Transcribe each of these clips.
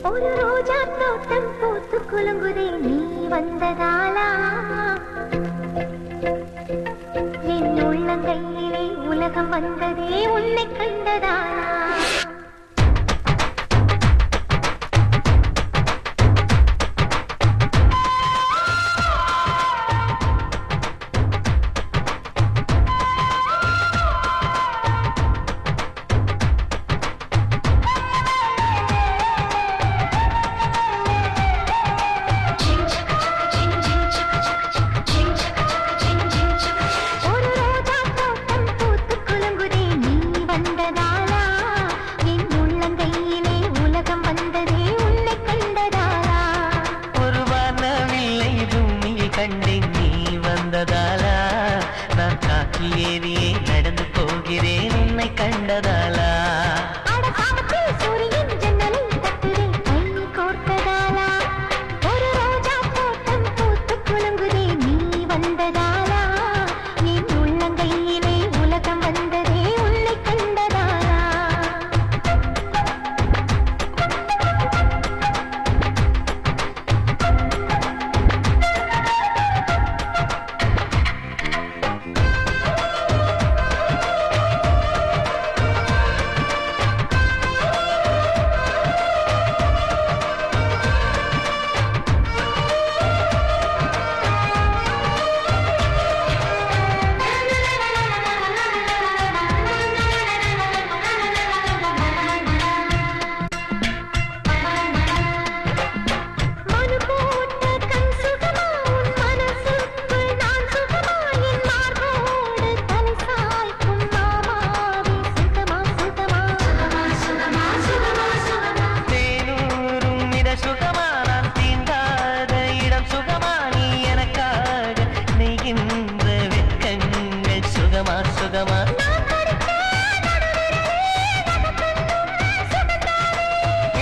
ஒரு ரோஜா தோட்டம் பூத்து குலுங்குதே நீ வந்ததாலா என் உள்ளங்கையிலே உலகம் வந்ததே உன்னை கண்டதாலா நான் காற்றில் ஏறியே நடந்து போகிறேன் உன்னை கண்டதாலா சூரியன் ஜன்னலை தட்டுதே கை கோர்த்ததாலா ஒரு ரோஜா தோட்டம் பூத்து குலுங்குதே நீ வந்ததாலா என் உள்ளங்கையிலே உலகம் வந்ததே உன்னை கண்டதாலா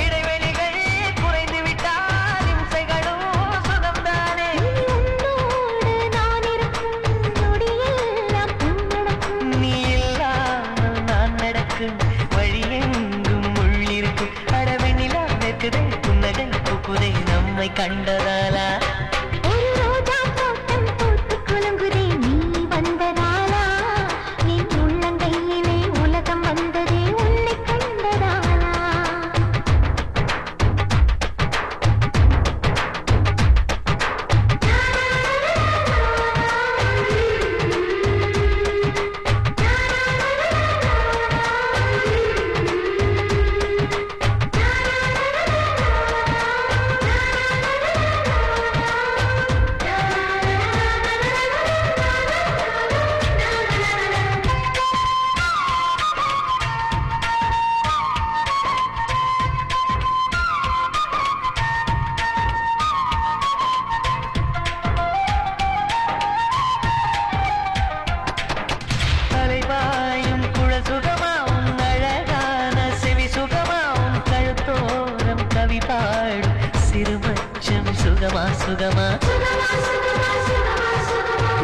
இடைவெளிகள் குறைந்து விட்டால் இம்சைகளும் சுகம்தானே நான் இருக்கும் நொடியெல்லாம் நடக்கும் நீ இல்லாமல் நான் நடக்கும் வழியெங்கும் உள்ளிருக்கும் அடவெண்ணிலா நிற்குதே புன்னகை பூக்குதே நம்மை கண்டதாலா ஒரு ரோஜா தோட்டம் பூத்து குலுங்குதே நீ வந்ததாலா என் உள்ளங்கையிலே உலகம் வந்ததே உன்னை கண்டதாலா அலைவாயும் குழல் சுகமாவும் அழகான செவி சுகமாவும் கழுத்தோரம் கவி பாடும் சிறுமச்சம் சுகமா சுகமா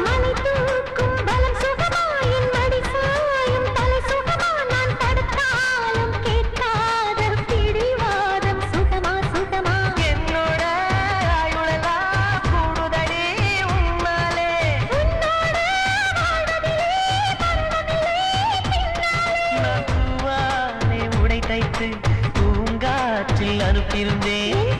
மணி தூக்கும் பலம் சுகமா என் மடி சாயும் தலை சுகமா நான் தடுத்தாலும் கேட்காத பிடிவாதம் சுகமா சுகமா என்னோட ஆயுளெல்லாம் கூடுதடி உன்னாலே நான் பூவாலே உடை தைத்து பூங்காற்றில் அனுப்பியிருந்தேன்